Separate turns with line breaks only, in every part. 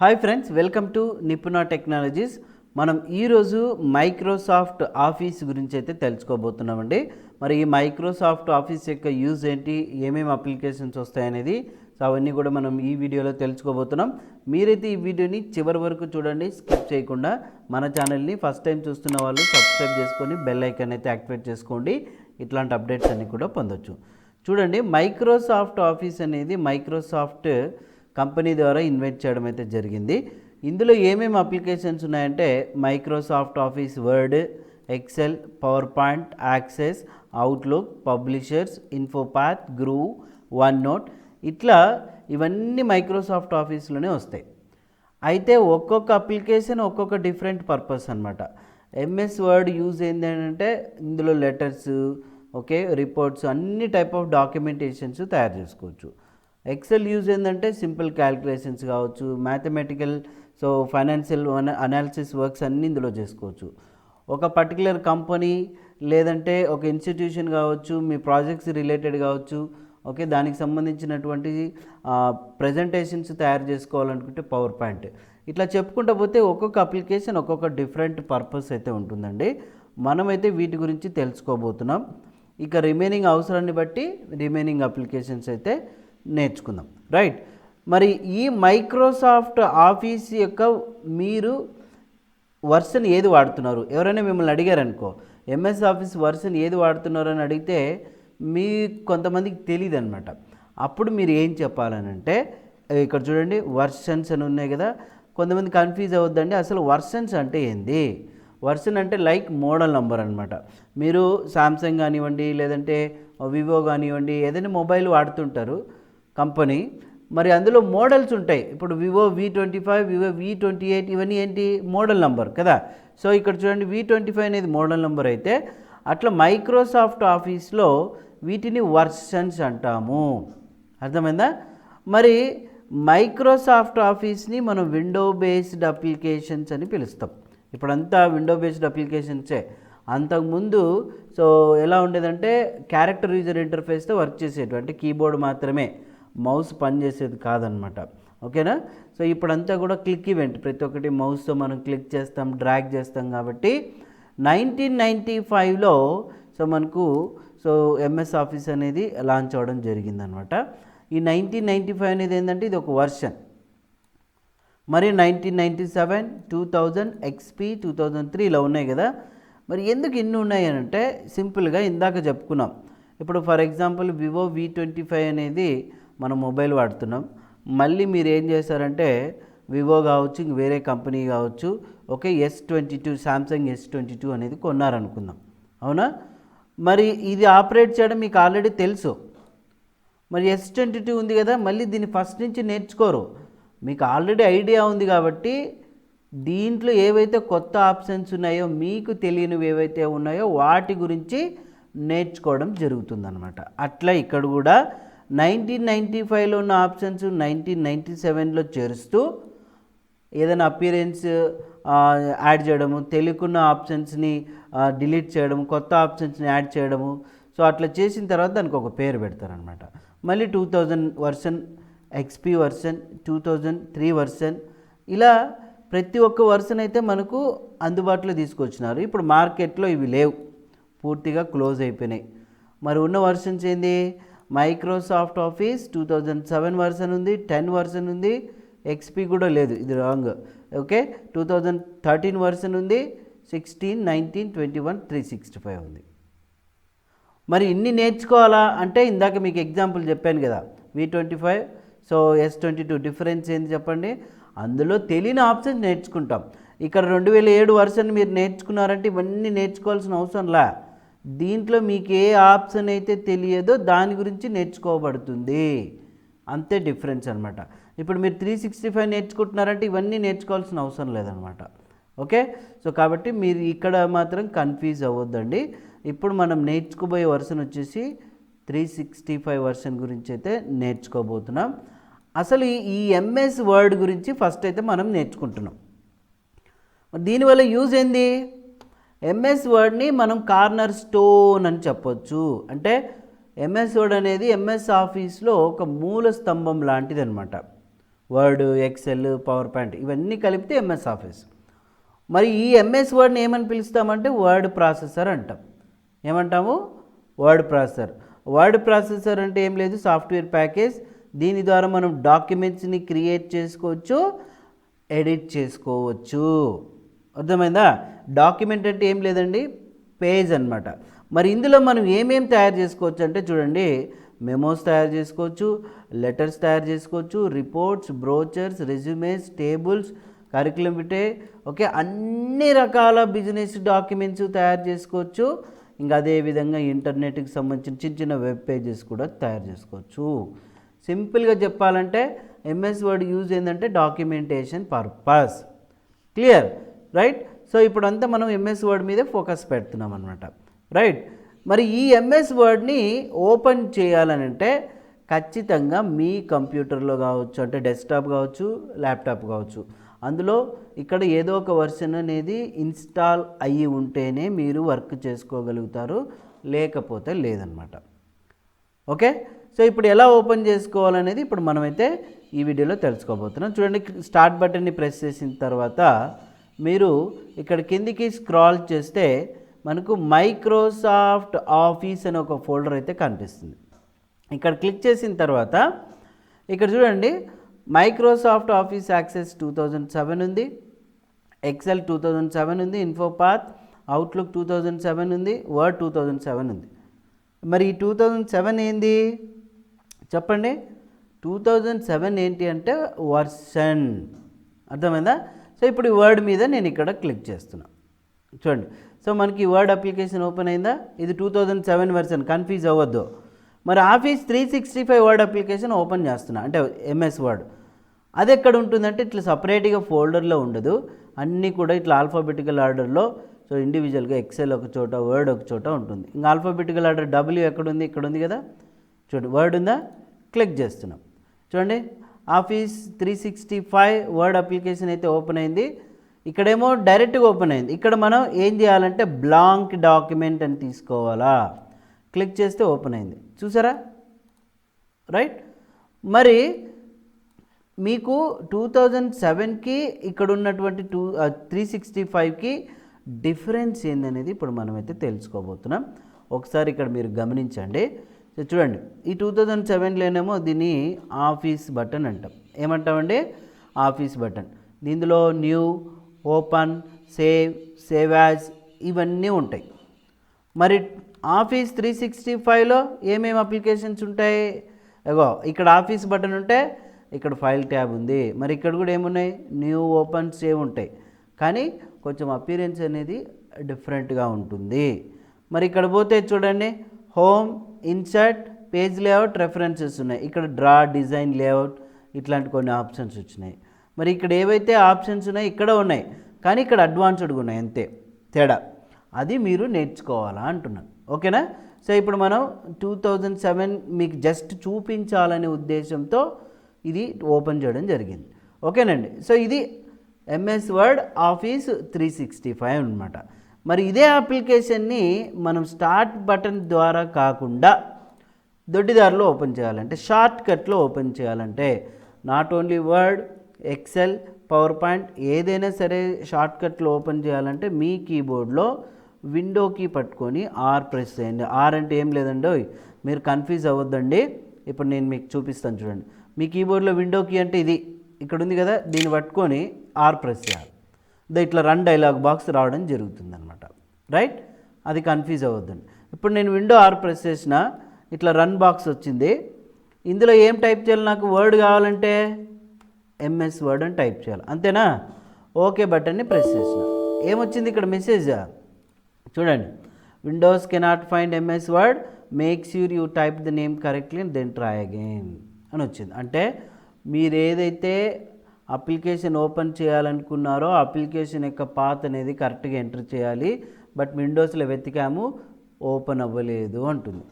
Hi friends, welcome to Nipuna technologies. మనం ఈరోజు Microsoft office గురించి అయితే తెలుసుకోబోతున్నామండి. మరి ఈ మైక్రోసాఫ్ట్ ఆఫీస్ యొక్క యూజ్ ఏంటి, ఏమేమి అప్లికేషన్స్ వస్తాయనేది అవన్నీ కూడా మనం ఈ వీడియోలో తెలుసుకోబోతున్నాం. మీరైతే ఈ వీడియోని చివరి వరకు చూడండి, స్కిప్ చేయకుండా. మన ఛానల్ని ఫస్ట్ టైం చూస్తున్న వాళ్ళు సబ్స్క్రైబ్ చేసుకొని బెల్ ఐకాన్ అయితే యాక్టివేట్ చేసుకోండి. ఇట్లాంటి అప్డేట్స్ అన్నీ కూడా పొందొచ్చు. చూడండి, మైక్రోసాఫ్ట్ ఆఫీస్ అనేది మైక్రోసాఫ్ట్ కంపెనీ ద్వారా ఇన్వెంట్ చేయడం అయితే జరిగింది. ఇందులో ఏమేమి అప్లికేషన్స్ ఉన్నాయంటే Microsoft office word, Excel, power point, access, Outlook, publishers, InfoPath, Groove, one note, ఇట్లా ఇవన్నీ మైక్రోసాఫ్ట్ ఆఫీస్లోనే వస్తాయి. అయితే ఒక్కొక్క అప్లికేషన్ ఒక్కొక్క డిఫరెంట్ పర్పస్ అనమాట. ఎంఎస్ వర్డ్ యూజ్ ఏంటంటే ఇందులో లెటర్స్, రిపోర్ట్స్, అన్ని టైప్ ఆఫ్ డాక్యుమెంటేషన్స్ తయారు చేసుకోవచ్చు. ఎక్సెల్ యూజ్ ఏంటంటే సింపుల్ క్యాలిక్యులేషన్స్ కావచ్చు, మ్యాథమెటికల్, ఫైనాన్షియల్ అనాలిసిస్ వర్క్స్ అన్నీ ఇందులో చేసుకోవచ్చు. ఒక పర్టికులర్ కంపెనీ లేదంటే ఒక ఇన్స్టిట్యూషన్ కావచ్చు, మీ ప్రాజెక్ట్స్ రిలేటెడ్ కావచ్చు, దానికి సంబంధించినటువంటి ప్రజెంటేషన్స్ తయారు చేసుకోవాలనుకుంటే పవర్ పాయింట్. ఇట్లా చెప్పుకుంటూ పోతే ఒక్కొక్క అప్లికేషన్ ఒక్కొక్క డిఫరెంట్ పర్పస్ అయితే ఉంటుందండి. మనమైతే వీటి గురించి తెలుసుకోబోతున్నాం. ఇక రిమైనింగ్ అవసరాన్ని బట్టి రిమైనింగ్ అప్లికేషన్స్ అయితే నేర్చుకుందాం, రైట్. మరి ఈ మైక్రోసాఫ్ట్ ఆఫీస్ యొక్క మీరు వర్షన్ ఏది వాడుతున్నారు? ఎవరైనా మిమ్మల్ని అడిగారనుకో, ఎంఎస్ ఆఫీస్ వర్షన్ ఏది వాడుతున్నారు అని అడిగితే మీ కొంతమందికి తెలియదు అనమాట. అప్పుడు మీరు ఏం చెప్పాలనంటే, ఇక్కడ చూడండి వర్షన్స్ అని ఉన్నాయి కదా, కొంతమంది కన్ఫ్యూజ్ అవ్వద్దండి. అసలు వర్షన్స్ అంటే ఏంది? వర్షన్ అంటే లైక్ మోడల్ నంబర్ అనమాట. మీరు సామ్సంగ్ కానివ్వండి, లేదంటే వివో కానివ్వండి, ఏదైనా మొబైల్ వాడుతుంటారు కంపెనీ, మరి అందులో మోడల్స్ ఉంటాయి. ఇప్పుడు వివో V25, వివో V28, ఇవన్నీ ఏంటి? మోడల్ నంబర్ కదా. సో ఇక్కడ చూడండి, V25 అనేది మోడల్ నంబర్ అయితే, అట్లా మైక్రోసాఫ్ట్ ఆఫీస్లో వీటిని వర్షన్స్ అంటాము. అర్థమైందా? మరి మైక్రోసాఫ్ట్ ఆఫీస్ని మనం విండో బేస్డ్ అప్లికేషన్స్ అని పిలుస్తాం. ఇప్పుడంతా విండో బేస్డ్ అప్లికేషన్సే. అంతకుముందు ఎలా ఉండేదంటే క్యారెక్టర్ యూజర్ ఇంటర్ఫేస్తో వర్క్ చేసేది, అంటే కీబోర్డ్ మాత్రమే, మౌస్ పనిచేసేది కాదనమాట. ఓకేనా? సో ఇప్పుడంతా కూడా క్లిక్ ఈవెంట్, ప్రతి ఒక్కటి మౌస్తో మనం క్లిక్ చేస్తాం, డ్రాగ్ చేస్తాం. కాబట్టి 1995లో మనకు ఎంఎస్ ఆఫీస్ అనేది లాంచ్ అవ్వడం జరిగిందనమాట. ఈ 1995 అనేది ఏంటంటే ఇది ఒక వర్షన్. మరి 1997, 2000, XP, 2003 ఇలా ఉన్నాయి కదా. మరి ఎందుకు ఇన్ని ఉన్నాయి అని అంటే సింపుల్గా ఇందాక చెప్పుకున్నాం. ఇప్పుడు ఫర్ ఎగ్జాంపుల్ వివో V25 అనేది మనం మొబైల్ వాడుతున్నాం. మళ్ళీ మీరు ఏం చేశారంటే వివో కావచ్చు, వేరే కంపెనీ కావచ్చు, S22, సామ్సంగ్ S22 అనేది కొన్నారనుకుందాం, అవునా? మరి ఇది ఆపరేట్ చేయడం మీకు ఆల్రెడీ తెలుసు. మరి S22 ఉంది కదా, మళ్ళీ దీన్ని ఫస్ట్ నుంచి నేర్చుకోరు. మీకు ఆల్రెడీ ఐడియా ఉంది కాబట్టి దీంట్లో ఏవైతే కొత్త ఆప్షన్స్ ఉన్నాయో, మీకు తెలియనివి ఏవైతే ఉన్నాయో వాటి గురించి నేర్చుకోవడం జరుగుతుందన్నమాట. అట్లా ఇక్కడ కూడా 1995లో ఉన్న ఆప్షన్స్ 1997లో చేరుస్తూ ఏదైనా అపియరెన్స్ యాడ్ చేయడము, తెలియకున్న ఆప్షన్స్ని డిలీట్ చేయడము, కొత్త ఆప్షన్స్ని యాడ్ చేయడము. అట్లా చేసిన తర్వాత దానికి ఒక పేరు పెడతారనమాట. మళ్ళీ 2000 వర్షన్, XP వర్షన్, 2003 వర్షన్, ఇలా ప్రతి ఒక్క వర్షన్ అయితే మనకు అందుబాటులో తీసుకొచ్చినారు. ఇప్పుడు మార్కెట్లో ఇవి లేవు, పూర్తిగా క్లోజ్ అయిపోయినాయి. మరి ఉన్న వర్షన్స్ ఏంది? మైక్రోసాఫ్ట్ ఆఫీస్ 2007 వర్షన్ ఉంది, 10 వర్షన్ ఉంది, XP కూడా లేదు, ఇది రాంగ్. 2013 వర్షన్ ఉంది, 16, 19, 21, 365 ఉంది. మరి ఇన్ని నేర్చుకోవాలా అంటే ఇందాక మీకు ఎగ్జాంపుల్ చెప్పాను కదా, V25, S22 డిఫరెన్స్ ఏంది చెప్పండి? అందులో తెలియని ఆప్షన్ నేర్చుకుంటాం. ఇక్కడ 2007 వర్షన్ మీరు నేర్చుకున్నారంటే ఇవన్నీ నేర్చుకోవాల్సిన అవసరంలా. దీంట్లో మీకు ఏ ఆప్షన్ అయితే తెలియదో దాని గురించి నేర్చుకోబడుతుంది, అంతే డిఫరెన్స్ అనమాట. ఇప్పుడు మీరు 365 నేర్చుకుంటున్నారంటే ఇవన్నీ నేర్చుకోవాల్సిన అవసరం లేదనమాట. కాబట్టి మీరు ఇక్కడ మాత్రం కన్ఫ్యూజ్ అవ్వద్దండి. ఇప్పుడు మనం నేర్చుకోబోయే వర్షన్ వచ్చేసి 365 వర్షన్ గురించి అయితే నేర్చుకోబోతున్నాం. అసలు ఈ ఎంఎస్ వర్డ్ గురించి ఫస్ట్ అయితే మనం నేర్చుకుంటున్నాం. దీనివల్ల యూజ్ ఏంది? ఎంఎస్ వర్డ్ని మనం కార్నర్ స్టోన్ అని చెప్పొచ్చు. అంటే ఎంఎస్ వర్డ్ అనేది ఎంఎస్ ఆఫీస్లో ఒక మూల స్తంభం లాంటిది అనమాట. వర్డ్, ఎక్సెల్, పవర్ పాయింట్ ఇవన్నీ కలిపితే ఎంఎస్ ఆఫీస్. మరి ఈ ఎంఎస్ వర్డ్ని ఏమని పిలుస్తామంటే వర్డ్ ప్రాసెసర్ అంటాం. ఏమంటాము? Word processor. వర్డ్ ప్రాసెసర్ అంటే ఏం లేదు, సాఫ్ట్వేర్ ప్యాకేజ్. దీని ద్వారా మనం డాక్యుమెంట్స్ని క్రియేట్ చేసుకోవచ్చు, ఎడిట్ చేసుకోవచ్చు. అర్థమైందా? డాక్యుమెంట్ అంటే ఏం లేదండి, పేజ్ అన్నమాట. మరి ఇందులో మనం ఏమేమి తయారు చేసుకోవచ్చు అంటే చూడండి, మెమోస్ తయారు చేసుకోవచ్చు, లెటర్స్ తయారు చేసుకోవచ్చు, reports, brochures, resumes, tables, curriculum vitae, okay, అన్ని రకాల బిజినెస్ డాక్యుమెంట్స్ తయారు చేసుకోవచ్చు. ఇంకా అదేవిధంగా ఇంటర్నెట్కి సంబంధించిన చిన్న చిన్న వెబ్ పేజెస్ కూడా తయారు చేసుకోవచ్చు. సింపుల్గా చెప్పాలంటే ఎంఎస్ వర్డ్ యూజ్ ఏంటంటే documentation purpose. Clear? Right. So ఇప్పుడంతా మనం ఎంఎస్ వర్డ్ మీదే ఫోకస్ పెడుతున్నాం అనమాట. రైట్. మరి ఈ ఎంఎస్ వర్డ్ని ఓపెన్ చేయాలనంటే ఖచ్చితంగా మీ కంప్యూటర్లో కావచ్చు, అంటే డెస్క్టాప్ కావచ్చు, ల్యాప్టాప్ కావచ్చు, అందులో ఇక్కడ ఏదో ఒక వర్షన్ అనేది ఇన్స్టాల్ అయ్యి ఉంటేనే మీరు వర్క్ చేసుకోగలుగుతారు, లేకపోతే లేదనమాట. ఓకే. సో ఇప్పుడు ఎలా ఓపెన్ చేసుకోవాలనేది ఇప్పుడు మనమైతే ఈ వీడియోలో తెలుసుకోబోతున్నాం. చూడండి, స్టార్ట్ బటన్ని ప్రెస్ చేసిన తర్వాత మీరు ఇక్కడ కిందికి స్క్రాల్ చేస్తే మనకు మైక్రోసాఫ్ట్ ఆఫీస్ అనే ఒక ఫోల్డర్ అయితే కనిపిస్తుంది. ఇక్కడ క్లిక్ చేసిన తర్వాత ఇక్కడ చూడండి, మైక్రోసాఫ్ట్ ఆఫీస్ యాక్సెస్ 2007 ఉంది, ఎక్సెల్ 2007 ఉంది, ఇన్ఫోపాత్, అవుట్లుక్ 2007 ఉంది, వర్డ్ 2007 ఉంది. మరి ఈ 2007 ఏంది చెప్పండి? 2007 ఏంటి అంటే వర్షన్. అర్థమైందా? సో ఇప్పుడు ఈ వర్డ్ మీద నేను ఇక్కడ క్లిక్ చేస్తున్నా. చూడండి, సో మనకి వర్డ్ అప్లికేషన్ ఓపెన్ అయిందా? ఇది 2007 వర్షన్, కన్ఫ్యూజ్ అవ్వద్దు. మరి ఆఫీస్ 365 వర్డ్ అప్లికేషన్ ఓపెన్ చేస్తున్నా, అంటే ఎంఎస్ వర్డ్. అది ఎక్కడ ఉంటుందంటే ఇట్లా సపరేట్గా ఫోల్డర్లో ఉండదు, అన్నీ కూడా ఇట్లా ఆల్ఫాబెటికల్ ఆర్డర్లో. సో ఇండివిజువల్గా ఎక్సెల్ ఒక చోట, వర్డ్ ఒక చోట ఉంటుంది. ఇంకా ఆల్ఫాబెటికల్ ఆర్డర్ డబ్ల్యూ ఎక్కడుంది? ఇక్కడ ఉంది కదా. చూడండి, వర్డ్ ఉందా? క్లిక్ చేస్తున్నాం. చూడండి, ఆఫీస్ 365 వర్డ్ అప్లికేషన్ అయితే ఓపెన్ అయింది. ఇక్కడేమో డైరెక్ట్గా ఓపెన్ అయింది. ఇక్కడ మనం ఏం చేయాలంటే బ్లాంక్ డాక్యుమెంట్ అని తీసుకోవాలా. క్లిక్ చేస్తే ఓపెన్ అయింది, చూసారా? రైట్. మరి మీకు 2007కి ఇక్కడ ఉన్నటువంటి 365కి డిఫరెన్స్ ఏందనేది ఇప్పుడు మనమైతే తెలుసుకోబోతున్నాం. ఒకసారి ఇక్కడ మీరు గమనించండి. సో చూడండి, ఈ 2007లోనేమో దీన్ని ఆఫీస్ బటన్ అంటాం. ఏమంటామండి? Office button. దీనిలో new, open, save, save as ఇవన్నీ ఉంటాయి. మరి ఆఫీస్ 365లో ఏమేమి అప్లికేషన్స్ ఉంటాయి? అగో ఇక్కడ ఆఫీస్ బటన్ ఉంటే ఇక్కడ ఫైల్ ట్యాబ్ ఉంది. మరి ఇక్కడ కూడా ఏమున్నాయి? న్యూ, ఓపెన్, సేవ్ ఉంటాయి. కానీ కొంచెం అపీరెన్స్ అనేది డిఫరెంట్గా ఉంటుంది. మరి ఇక్కడ పోతే చూడండి, home, insert, page layout, references ఉన్నాయి. ఇక్కడ డ్రా, డిజైన్, లేఅవుట్ ఇట్లాంటి కొన్ని ఆప్షన్స్ వచ్చినాయి. మరి ఇక్కడ ఏవైతే ఆప్షన్స్ ఉన్నాయో ఇక్కడ ఉన్నాయి, కానీ ఇక్కడ అడ్వాన్స్డ్గా ఉన్నాయి, అంతే తేడా. అది మీరు నేర్చుకోవాలా అంటున్నాను. ఓకేనా? సో ఇప్పుడు మనం 2007 మీకు జస్ట్ చూపించాలనే ఉద్దేశంతో ఇది ఓపెన్ చేయడం జరిగింది. ఓకేనండి. సో ఇది ఎంఎస్ వర్డ్ ఆఫీస్ 365 అనమాట. మరి ఇదే అప్లికేషన్ని మనం స్టార్ట్ బటన్ ద్వారా కాకుండా దొడ్డిదారిలో ఓపెన్ చేయాలంటే, షార్ట్ కట్లో ఓపెన్ చేయాలంటే, not only Word, Excel, power point ఏదైనా సరే షార్ట్ కట్లో ఓపెన్ చేయాలంటే మీ కీబోర్డ్లో విండో కీ పట్టుకొని ఆర్ ప్రెస్ చేయండి. ఆర్ అంటే ఏం లేదండి, మీరు కన్ఫ్యూజ్ అవ్వద్దండి. ఇప్పుడు నేను మీకు చూపిస్తాను చూడండి. మీ కీబోర్డ్లో విండో కీ అంటే ఇది ఇక్కడ ఉంది కదా, దీన్ని పట్టుకొని ఆర్ ప్రెస్ చేయాలి. ఇట్లా రన్ డైలాగ్ బాక్స్ రావడం జరుగుతుంది అనమాట. రైట్. అది కన్ఫ్యూజ్ అవ్వద్దండి. ఇప్పుడు నేను విండో ఆర్ ప్రెస్ చేసిన ఇట్లా రన్ బాక్స్ వచ్చింది. ఇందులో ఏం టైప్ చేయాలి? నాకు వర్డ్ కావాలంటే ఎంఎస్ వర్డ్ అని టైప్ చేయాలి, అంతేనా? ఓకే బటన్ని ప్రెస్ చేసిన ఏమొచ్చింది ఇక్కడ మెసేజ్ చూడండి, Windows cannot find MS Word, make sure you type the name correctly and then try again అని వచ్చింది. అంటే మీరు ఏదైతే అప్లికేషన్ ఓపెన్ చేయాలనుకున్నారో అప్లికేషన్ యొక్క పాత్ అనేది కరెక్ట్గా ఎంటర్ చేయాలి, బట్ విండోస్లో వెతికాము ఓపెన్ అవ్వలేదు అంటుంది.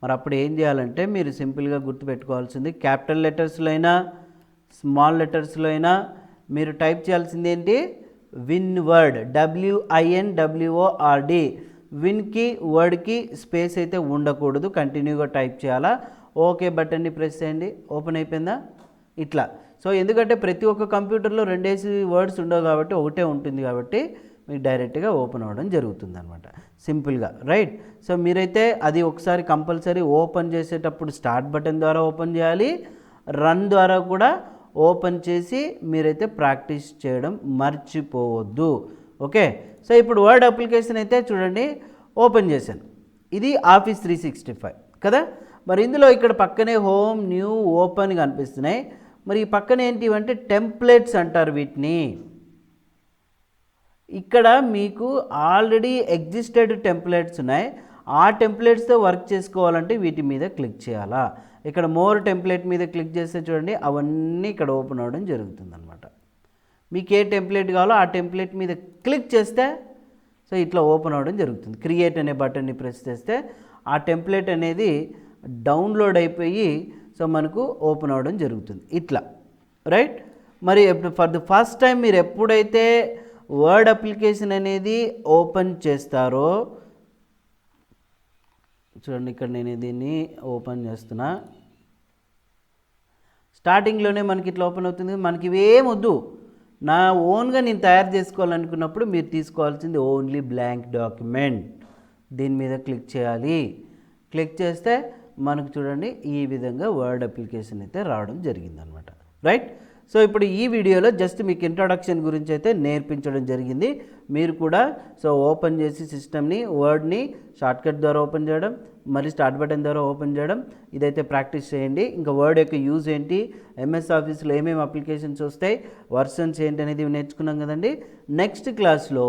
మరి అప్పుడు ఏం చేయాలంటే మీరు సింపుల్గా గుర్తుపెట్టుకోవాల్సింది, క్యాపిటల్ లెటర్స్లో అయినా స్మాల్ లెటర్స్లో అయినా మీరు టైప్ చేయాల్సింది ఏంటి? Win word, WINWORD. విన్కి వర్డ్కి స్పేస్ అయితే ఉండకూడదు, కంటిన్యూగా టైప్ చేయాలా. ఓకే బటన్ని ప్రెస్ చేయండి, ఓపెన్ అయిపోయిందా? ఇట్లా. సో ఎందుకంటే ప్రతి ఒక్క కంప్యూటర్లో రెండేసి వర్డ్స్ ఉండవు కాబట్టి ఒకటే ఉంటుంది కాబట్టి మీకు డైరెక్ట్గా ఓపెన్ అవ్వడం జరుగుతుంది అనమాట సింపుల్గా, రైట్. సో మీరైతే అది ఒకసారి కంపల్సరీ ఓపెన్ చేసేటప్పుడు స్టార్ట్ బటన్ ద్వారా ఓపెన్ చేయాలి, రన్ ద్వారా కూడా ఓపెన్ చేసి మీరైతే ప్రాక్టీస్ చేయడం మర్చిపోవద్దు. ఓకే, సో ఇప్పుడు వర్డ్ అప్లికేషన్ అయితే చూడండి ఓపెన్ చేశాను. ఇది ఆఫీస్ 365 కదా. మరి ఇందులో ఇక్కడ పక్కనే హోమ్, న్యూ, ఓపెన్ కనిపిస్తున్నాయి. మరి ఈ పక్కన ఏంటి అంటే టెంప్లెట్స్ అంటారు వీటిని. ఇక్కడ మీకు ఆల్రెడీ ఎగ్జిస్టెడ్ టెంప్లెట్స్ ఉన్నాయి. ఆ టెంప్లెట్స్తో వర్క్ చేసుకోవాలంటే వీటి మీద క్లిక్ చేయాలా. ఇక్కడ మోర్ టెంప్లెట్ మీద క్లిక్ చేస్తే చూడండి అవన్నీ ఇక్కడ ఓపెన్ అవ్వడం జరుగుతుంది అనమాట. మీకు ఏ టెంప్లెట్ కావాలో ఆ టెంప్లెట్ మీద క్లిక్ చేస్తే సో ఇట్లా ఓపెన్ అవ్వడం జరుగుతుంది. క్రియేట్ అనే బటన్ని ప్రెస్ చేస్తే ఆ టెంప్లెట్ అనేది డౌన్లోడ్ అయిపోయి సో మనకు ఓపెన్ అవ్వడం జరుగుతుంది ఇట్లా, రైట్. మరి ఫర్ ది ఫస్ట్ టైం మీరు ఎప్పుడైతే వర్డ్ అప్లికేషన్ అనేది ఓపెన్ చేస్తారో చూడండి, ఇక్కడ నేను దీన్ని ఓపెన్ చేస్తున్నా. స్టార్టింగ్లోనే మనకి ఇట్లా ఓపెన్ అవుతుంది. మనకి ఇవేం వద్దు, నా ఓన్గా నేను తయారు చేసుకోవాలనుకున్నప్పుడు మీరు తీసుకోవాల్సింది ఓన్లీ బ్లాంక్ డాక్యుమెంట్. దీని మీద క్లిక్ చేయాలి. క్లిక్ చేస్తే మనకు చూడండి ఈ విధంగా వర్డ్ అప్లికేషన్ అయితే రావడం జరిగిందనమాట, రైట్. సో ఇప్పుడు ఈ వీడియోలో జస్ట్ మీకు ఇంట్రొడక్షన్ గురించి అయితే నేర్పించడం జరిగింది. మీరు కూడా సో ఓపెన్ చేసి సిస్టమ్ని, వర్డ్ని షార్ట్కట్ ద్వారా ఓపెన్ చేయడం, మరి స్టార్ట్ బటన్ ద్వారా ఓపెన్ చేయడం, ఇదైతే ప్రాక్టీస్ చేయండి. ఇంకా వర్డ్ యొక్క యూజ్ ఏంటి, ఎంఎస్ ఆఫీస్లో ఏమేమి అప్లికేషన్స్ వస్తాయి, వర్షన్స్ ఏంటి అనేది నేర్చుకున్నాం కదండి. నెక్స్ట్ క్లాస్లో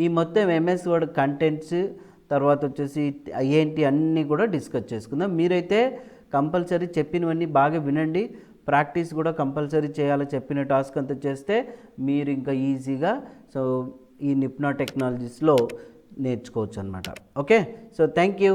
ఈ మొత్తం ఎంఎస్ వర్డ్ కంటెంట్స్ తర్వాత వచ్చేసి ఏంటి అన్నీ కూడా డిస్కస్ చేసుకుందాం. మీరైతే కంపల్సరీ చెప్పినవన్నీ బాగా వినండి, ప్రాక్టీస్ కూడా కంపల్సరీ చేయాలి. చెప్పిన టాస్క్ అంతా చేస్తే మీరు ఇంకా ఈజీగా సో ఈ నిపుణా టెక్నాలజీస్లో నేర్చుకోవచ్చు అనమాట. Okay, so thank you.